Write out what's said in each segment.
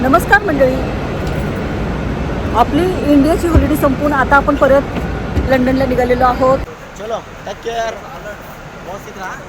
नमस्कार मंडळी, आपली इंडियाची हॉलिडे संपून आता आपण परत लंडनला निघालेलो आहोत. चलो टेक केअर, व्यवस्थित राहा.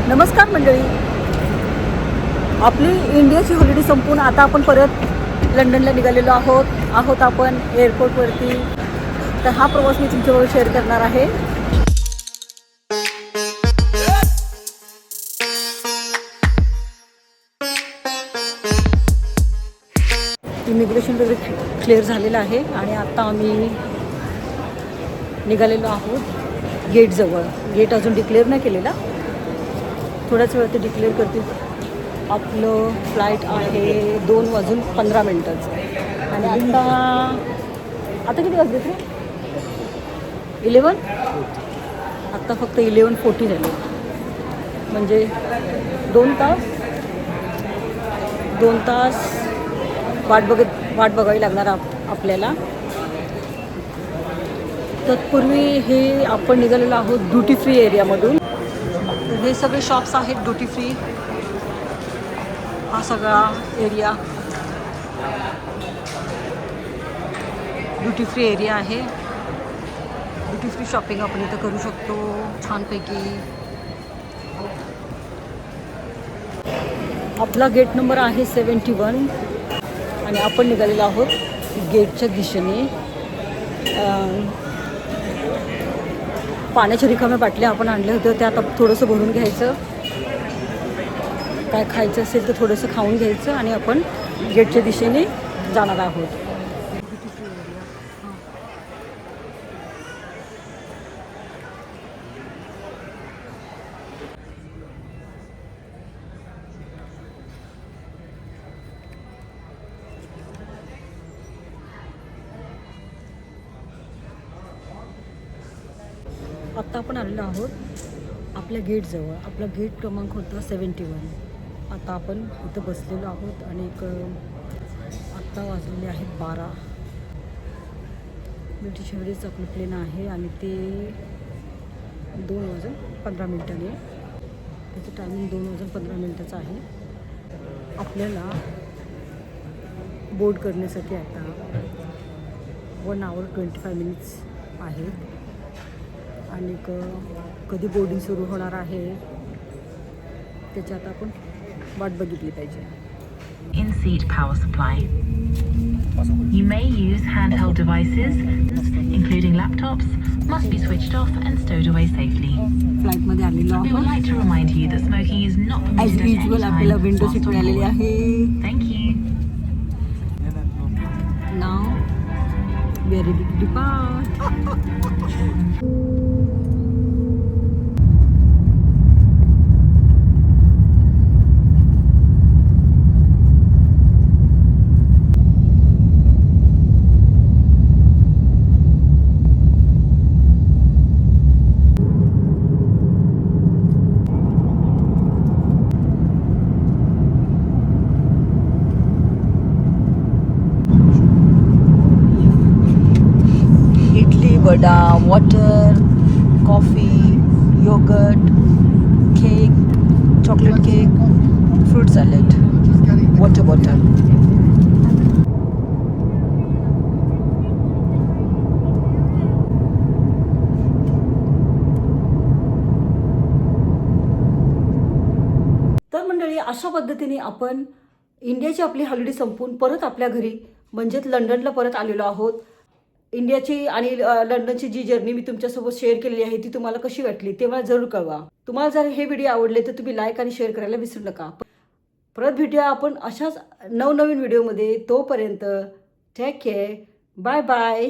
नमस्कार मंडळी, आपली इंडियाची हॉलिडे संपून आता आपण परत लंडनला निघालेलो आहोत आपण एअरपोर्टवरती. तर हा प्रवास मी तुमच्याबरोबर शेअर करणार आहे. इमिग्रेशन वगैरे क्लिअर झालेलं आहे आणि आता आम्ही निघालेलो आहोत गेटजवळ. गेट अजून डिक्लेअर नाही केलेला, थोड्याच वेळात ते डिक्लेअर करतील. आपलं फ्लाईट आहे 2:15 आणि आता किती वाजले ते 11. आत्ता फक्त 11:40 झाले, म्हणजे 2 तास वाट बघावी लागणार आपल्याला. तत्पूर्वी हे आपण निघालेलो आहोत ड्युटी फ्री एरियामधून. हे सगळे शॉप्स आहेत ड्युटी फ्री. हा सगळा एरिया ड्युटी फ्री एरिया आहे. ड्युटी फ्री शॉपिंग आपण इथं करू शकतो छानपैकी. आपला गेट नंबर आहे 71 आणि आपण निघालेलो आहोत गेटच्या दिशेने. पाण्याच्या रिकाम्या बाटल्या आपण आणल्या होत्या, त्या आता थोडंसं भरून घ्यायचं. काय खायचं असेल तर थोडंसं खाऊन घ्यायचं आणि आपण गेटच्या दिशेने जाणार आहोत. आत्ता आपण आलेलो आहोत आपल्या गेटजवळ. आपला गेट क्रमांक होता 71. आता आपण इथं बसलेलो आहोत आणि आत्ता वाजलेले आहेत 12. ब्रिटिश एअरवेज आपलं प्लेन आहे आणि ते 2:15 त्याचं टायमिंग 2:15 आहे. आपल्याला बोर्ड करण्यासाठी आता 1 hour 25 आहे आणि कधी बोर्डिंग सुरू होणार आहे त्याच्यात आपण वाट बघितली पाहिजे. In seat power supply. You may use handheld devices, including laptops, must be switched off and stowed away safely. Flight मध्ये आलेलो We would like to remind you that smoking is not as permitted at any usual time. आपल्याला window seat whilst on मिळालेली board. आहे. Thank you. नाव we are ready to depart. Soda, water, coffee, yoghurt, cake, chocolate cake, fruit salad, water bottle. तर मंडळी, अशा पद्धतीने आपण इंडियाची आपली हॉलिडे संपून परत आपल्या घरी म्हणजेच लंडनला परत आलेलो आहोत. इंडियाची आणि लंडनची जी जर्नी मी तुमच्यासोबत शेअर केलेली आहे ती तुम्हाला कशी वाटली ते मला जरूर कळवा. तुम्हाला जर हे व्हिडिओ आवडले तर तुम्ही लाईक आणि शेअर करायला विसरू नका. परत भेटूया आपण अशाच नवनवीन व्हिडिओमध्ये. तोपर्यंत टेक केअर. Bye bye.